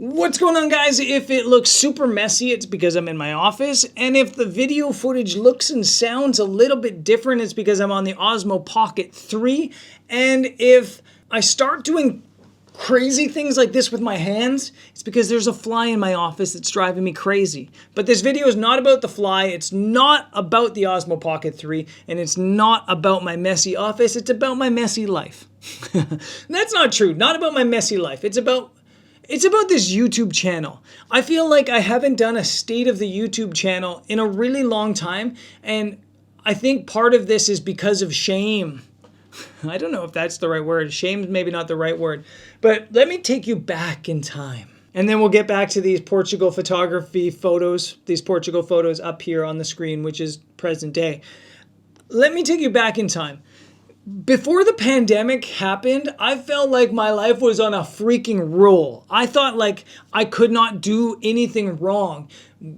What's going on, guys? If it looks super messy, it's because I'm in my office. And if the video footage looks and sounds a little bit different, it's because I'm on the Osmo Pocket 3. And if I start doing crazy things like this with my hands, it's because there's a fly in my office that's driving me crazy. But this video is not about the fly, it's not about the Osmo Pocket 3, and it's not about my messy office, it's about my messy life. That's not true, not about my messy life, it's about this YouTube channel. I feel like I haven't done a state of the YouTube channel in a really long time, and I think part of this is because of shame. I don't know if that's the right word. Shame's maybe not the right word. But let me take you back in time. And then we'll get back to these Portugal photography photos, these Portugal photos up here on the screen, which is present day. Let me take you back in time. Before the pandemic happened, I felt like my life was on a freaking roll. I thought like I could not do anything wrong.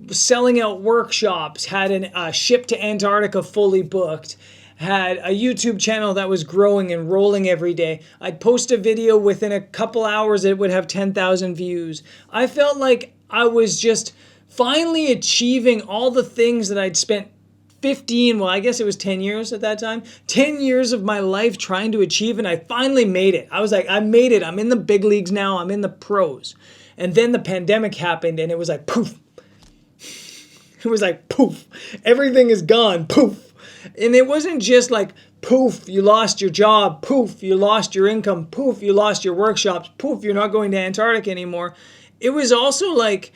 Selling out workshops, had a ship to Antarctica fully booked, had a YouTube channel that was growing and rolling every day. I'd post a video within a couple hours, it would have 10,000 views. I felt like I was just finally achieving all the things that I'd spent 10 years at that time, 10 years of my life trying to achieve, and I finally made it. I was like, I made it. I'm in the big leagues now. I'm in the pros. And then the pandemic happened and it was like, poof. It was like, poof. Everything is gone, poof. And it wasn't just like, poof, you lost your job, poof, you lost your income, poof, you lost your workshops, poof, you're not going to Antarctica anymore. It was also like,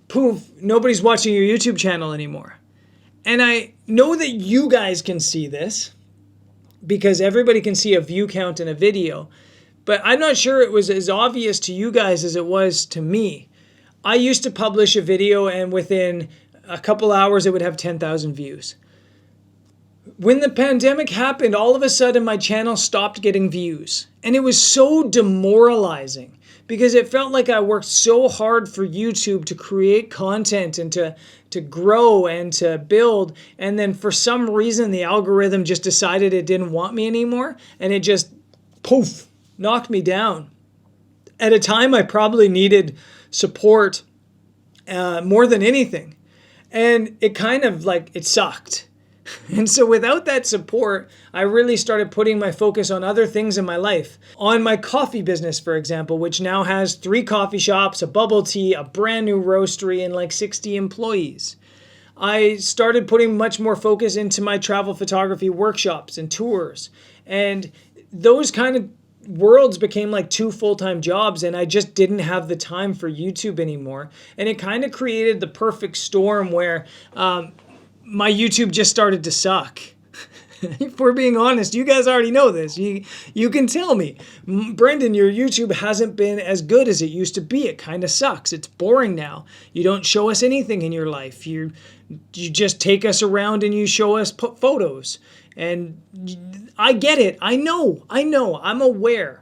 poof, nobody's watching your YouTube channel anymore. And I know that you guys can see this because everybody can see a view count in a video, but I'm not sure it was as obvious to you guys as it was to me. I used to publish a video and within a couple hours it would have 10,000 views. When the pandemic happened, all of a sudden my channel stopped getting views. And it was so demoralizing because it felt like I worked so hard for YouTube to create content and to grow and to build. And then for some reason, the algorithm just decided it didn't want me anymore. And it just, poof, knocked me down. At a time, I probably needed support more than anything. And it kind of like, it sucked. And so without that support, I really started putting my focus on other things in my life. On my coffee business, for example, which now has 3 coffee shops, a bubble tea, a brand new roastery, and like 60 employees. I started putting much more focus into my travel photography workshops and tours. And those kind of worlds became like 2 full-time jobs, and I just didn't have the time for YouTube anymore. And it kind of created the perfect storm where my YouTube just started to suck. If we're being honest, you guys already know this. You can tell me, Brendan, your YouTube hasn't been as good as it used to be. It kind of sucks. It's boring now. You don't show us anything in your life. You just take us around and you show us photos. And I get it. I know. I'm aware.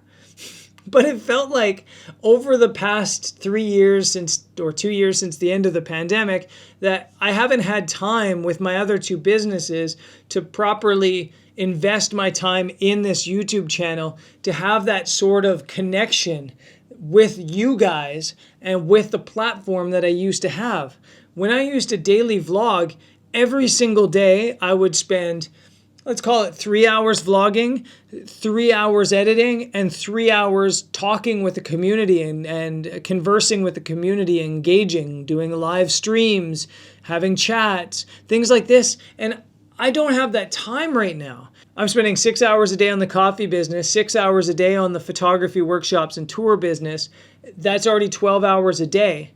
But it felt like over the past 3 years 2 years since the end of the pandemic that I haven't had time with my other 2 businesses to properly invest my time in this YouTube channel to have that sort of connection with you guys and with the platform that I used to have. When I used to daily vlog, every single day I would spend, let's call it 3 hours vlogging, 3 hours editing, and 3 hours talking with the community and conversing with the community, engaging, doing live streams, having chats, things like this. And I don't have that time right now. I'm spending 6 hours a day on the coffee business, 6 hours a day on the photography workshops and tour business. That's already 12 hours a day.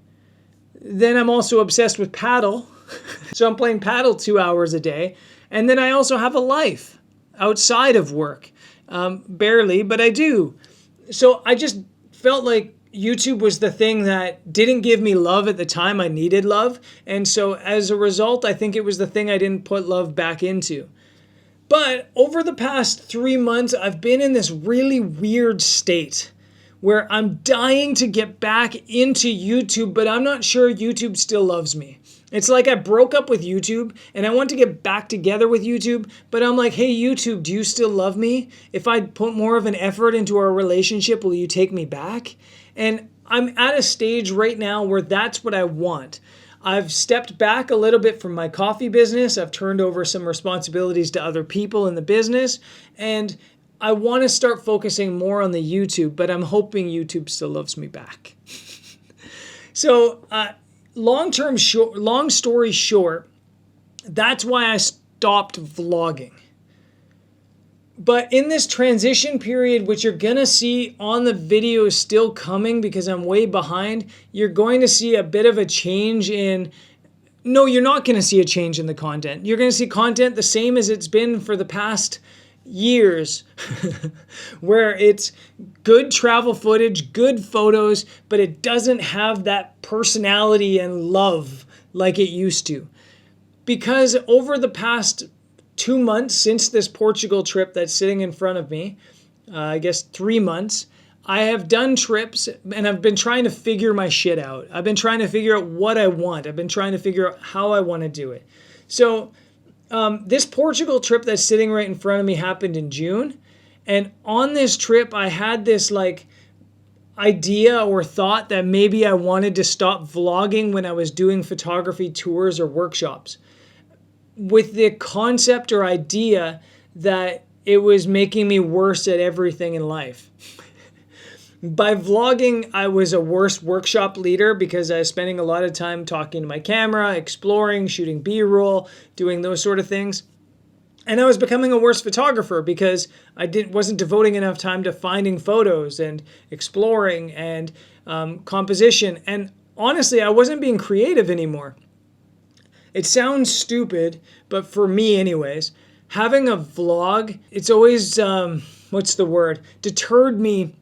Then I'm also obsessed with paddle. So I'm playing paddle 2 hours a day. And then I also have a life outside of work. Barely, but I do. So I just felt like YouTube was the thing that didn't give me love at the time I needed love. And so as a result, I think it was the thing I didn't put love back into. But over the past 3 months, I've been in this really weird state where I'm dying to get back into YouTube, but I'm not sure YouTube still loves me. It's like I broke up with YouTube and I want to get back together with YouTube, but I'm like, hey, YouTube, do you still love me? If I put more of an effort into our relationship, will you take me back? And I'm at a stage right now where that's what I want. I've stepped back a little bit from my coffee business. I've turned over some responsibilities to other people in the business, and I want to start focusing more on the YouTube, but I'm hoping YouTube still loves me back. So, long story short, that's why I stopped vlogging. But in this transition period, which you're going to see on the video is still coming because I'm way behind, you're going to see a bit of a change in... No, you're not going to see a change in the content. You're going to see content the same as it's been for the past years, where it's good travel footage, good photos, but it doesn't have that personality and love like it used to. Because over the past 2 months since this Portugal trip that's sitting in front of me, I guess 3 months, I have done trips and I've been trying to figure my shit out. I've been trying to figure out what I want. I've been trying to figure out how I want to do it. So this Portugal trip that's sitting right in front of me happened in June. And on this trip, I had this like idea or thought that maybe I wanted to stop vlogging when I was doing photography tours or workshops, with the concept or idea that it was making me worse at everything in life. By vlogging, I was a worse workshop leader because I was spending a lot of time talking to my camera, exploring, shooting B-roll, doing those sort of things. And I was becoming a worse photographer because I wasn't devoting enough time to finding photos and exploring and composition. And honestly, I wasn't being creative anymore. It sounds stupid, but for me anyways, having a vlog, it's always, deterred me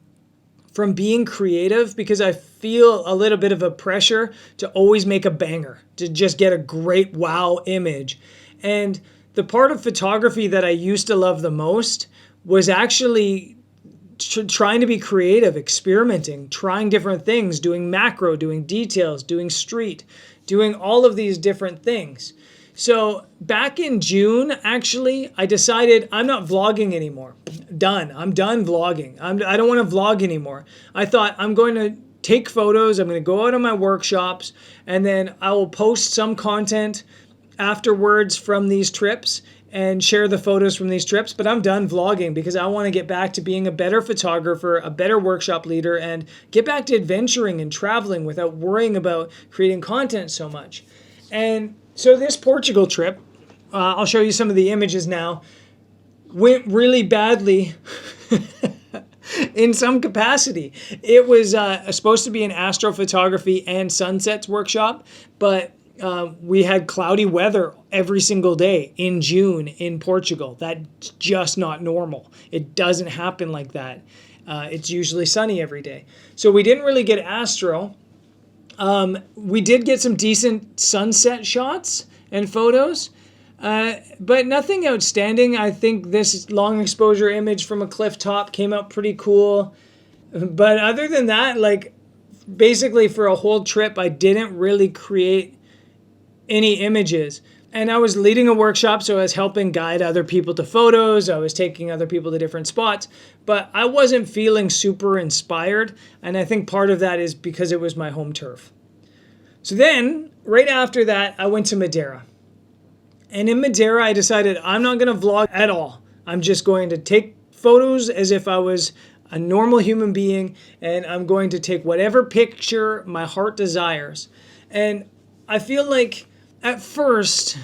from being creative because I feel a little bit of a pressure to always make a banger, to just get a great wow image. And the part of photography that I used to love the most was actually trying to be creative, experimenting, trying different things, doing macro, doing details, doing street, doing all of these different things. So back in June, actually, I decided I'm not vlogging anymore. Done. I'm done vlogging. I don't want to vlog anymore. I thought I'm going to take photos. I'm going to go out on my workshops, and then I will post some content afterwards from these trips and share the photos from these trips. But I'm done vlogging because I want to get back to being a better photographer, a better workshop leader, and get back to adventuring and traveling without worrying about creating content so much. And so this Portugal trip, I'll show you some of the images now, went really badly in some capacity. It was supposed to be an astrophotography and sunsets workshop, but we had cloudy weather every single day in June in Portugal. That's just not normal. It doesn't happen like that. It's usually sunny every day. So we didn't really get astro. We did get some decent sunset shots and photos, but nothing outstanding. I think this long exposure image from a cliff top came out pretty cool. But other than that, like basically for a whole trip, I didn't really create any images. And I was leading a workshop, so I was helping guide other people to photos. I was taking other people to different spots, but I wasn't feeling super inspired. And I think part of that is because it was my home turf. So then, right after that, I went to Madeira. And in Madeira, I decided I'm not going to vlog at all. I'm just going to take photos as if I was a normal human being, and I'm going to take whatever picture my heart desires. And I feel like at first,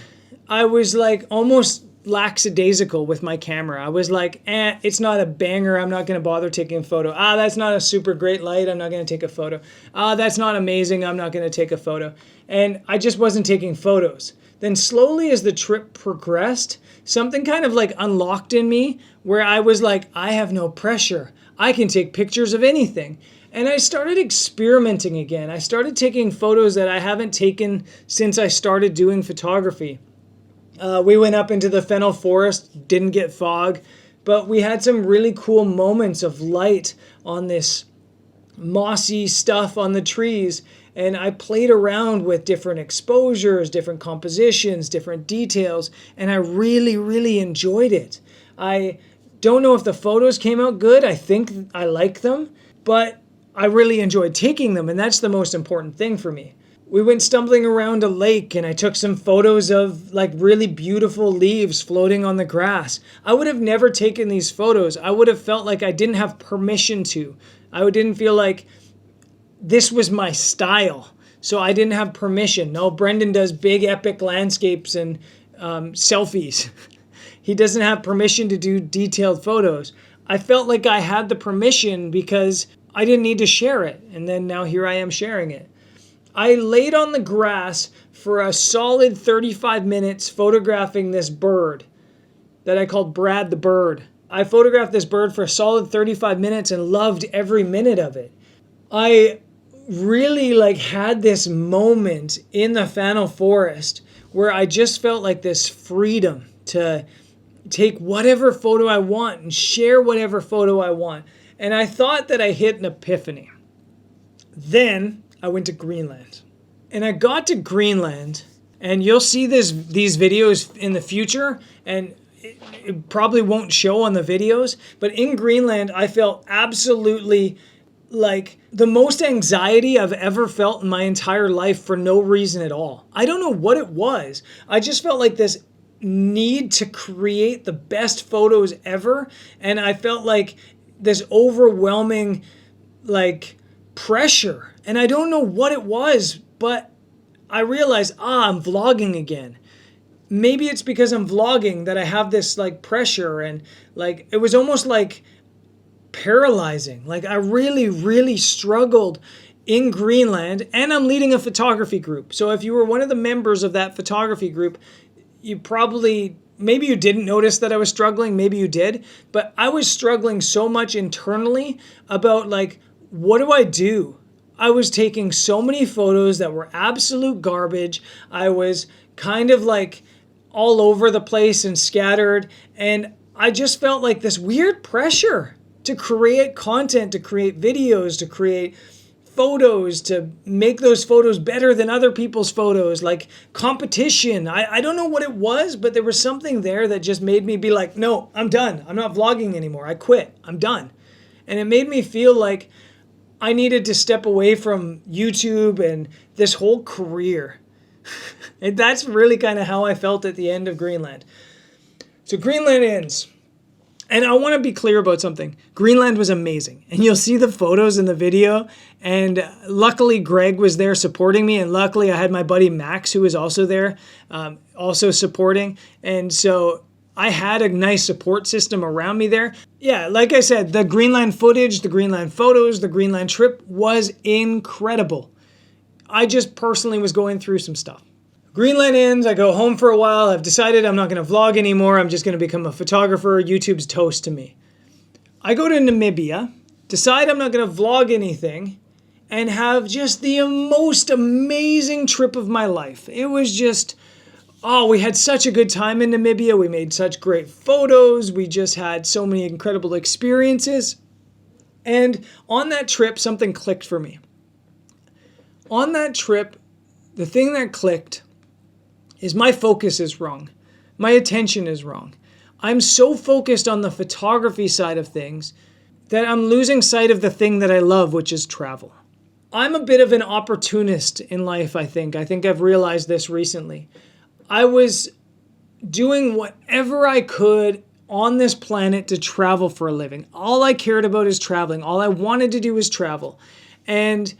I was like almost lackadaisical with my camera. I was like, it's not a banger. I'm not going to bother taking a photo. That's not a super great light. I'm not going to take a photo. That's not amazing. I'm not going to take a photo. And I just wasn't taking photos. Then slowly as the trip progressed, something kind of like unlocked in me where I was like, I have no pressure. I can take pictures of anything. And I started experimenting again. I started taking photos that I haven't taken since I started doing photography. We went up into the fennel forest, didn't get fog, but we had some really cool moments of light on this mossy stuff on the trees. And I played around with different exposures, different compositions, different details, and I really, really enjoyed it. I don't know if the photos came out good. I think I like them, but I really enjoyed taking them, and that's the most important thing for me. We went stumbling around a lake and I took some photos of like really beautiful leaves floating on the grass. I would have never taken these photos. I would have felt like I didn't have permission to. I didn't feel like this was my style. So I didn't have permission. No, Brendan does big epic landscapes and selfies. He doesn't have permission to do detailed photos. I felt like I had the permission because I didn't need to share it. And then now here I am sharing it. I laid on the grass for a solid 35 minutes photographing this bird that I called Brad the Bird. I photographed this bird for a solid 35 minutes and loved every minute of it. I really had this moment in the Fano Forest where I just felt like this freedom to take whatever photo I want and share whatever photo I want. And I thought that I hit an epiphany. Then I went to Greenland. And I got to Greenland, and you'll see these videos in the future, and it probably won't show on the videos, but in Greenland, I felt absolutely like the most anxiety I've ever felt in my entire life for no reason at all. I don't know what it was. I just felt like this need to create the best photos ever, and I felt like this overwhelming pressure. And I don't know what it was, but I realized, I'm vlogging again. Maybe it's because I'm vlogging that I have this pressure, and it was almost paralyzing. I really, really struggled in Greenland, and I'm leading a photography group. So if you were one of the members of that photography group, maybe you didn't notice that I was struggling, maybe you did, but I was struggling so much internally about what do I do? I was taking so many photos that were absolute garbage. I was kind of all over the place and scattered. And I just felt like this weird pressure to create content, to create videos, to create photos, to make those photos better than other people's photos, competition. I don't know what it was, but there was something there that just made me be like, no, I'm done. I'm not vlogging anymore. I quit. I'm done. And it made me feel like I needed to step away from YouTube and this whole career. And that's really kind of how I felt at the end of Greenland. So Greenland ends. And I want to be clear about something. Greenland was amazing. And you'll see the photos in the video. And luckily, Greg was there supporting me. And luckily, I had my buddy Max, who was also there, also supporting. And so I had a nice support system around me there. Yeah, like I said, the Greenland footage, the Greenland photos, the Greenland trip was incredible. I just personally was going through some stuff. Greenland ends, I go home for a while. I've decided I'm not going to vlog anymore. I'm just going to become a photographer. YouTube's toast to me. I go to Namibia, decide I'm not going to vlog anything, and have just the most amazing trip of my life. It was just, we had such a good time in Namibia. We made such great photos. We just had so many incredible experiences. And on that trip, something clicked for me. On that trip, the thing that clicked is my focus is wrong. My attention is wrong. I'm so focused on the photography side of things that I'm losing sight of the thing that I love, which is travel. I'm a bit of an opportunist in life, I think. I think I've realized this recently. I was doing whatever I could on this planet to travel for a living. All I cared about is traveling. All I wanted to do was travel. And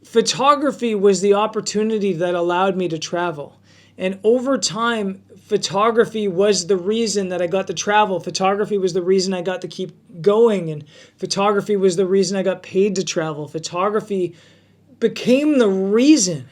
photography was the opportunity that allowed me to travel. And over time, photography was the reason that I got to travel. Photography was the reason I got to keep going. And photography was the reason I got paid to travel. Photography became the reason,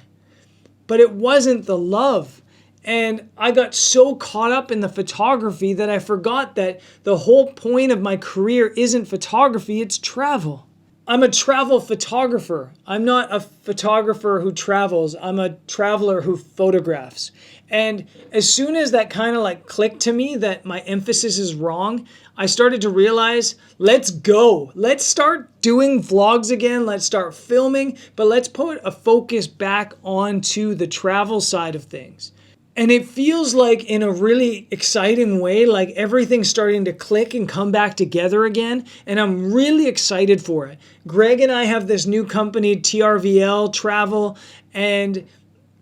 but it wasn't the love. And I got so caught up in the photography that I forgot that the whole point of my career isn't photography, it's travel. I'm a travel photographer. I'm not a photographer who travels. I'm a traveler who photographs. And as soon as that kind of clicked to me that my emphasis is wrong, I started to realize, let's go. Let's start doing vlogs again. Let's start filming, but let's put a focus back onto the travel side of things. And it feels like, in a really exciting way, like everything's starting to click and come back together again. And I'm really excited for it. Greg and I have this new company, TRVL Travel, and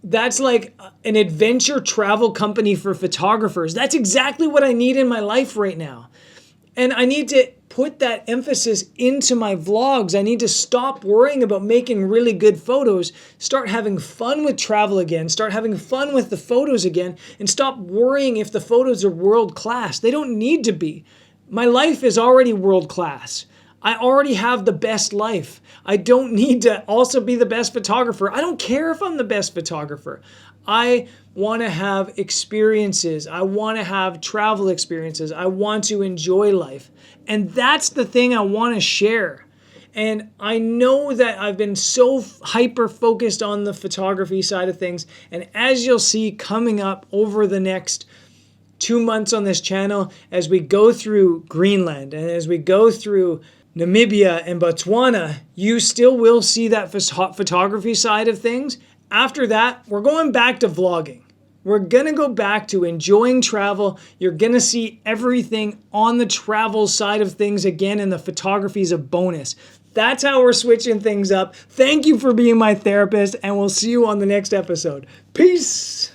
that's like an adventure travel company for photographers. That's exactly what I need in my life right now. And I need to put that emphasis into my vlogs. I need to stop worrying about making really good photos, start having fun with travel again, start having fun with the photos again, and stop worrying if the photos are world class. They don't need to be. My life is already world class. I already have the best life. I don't need to also be the best photographer. I don't care if I'm the best photographer. I want to have experiences. I want to have travel experiences. I want to enjoy life. And that's the thing I want to share. And I know that I've been so hyper focused on the photography side of things. And as you'll see coming up over the next 2 months on this channel, as we go through Greenland and as we go through Namibia and Botswana, you still will see that photography side of things. After that, we're going back to vlogging. We're going to go back to enjoying travel. You're going to see everything on the travel side of things again, and the photography is a bonus. That's how we're switching things up. Thank you for being my therapist, and we'll see you on the next episode. Peace.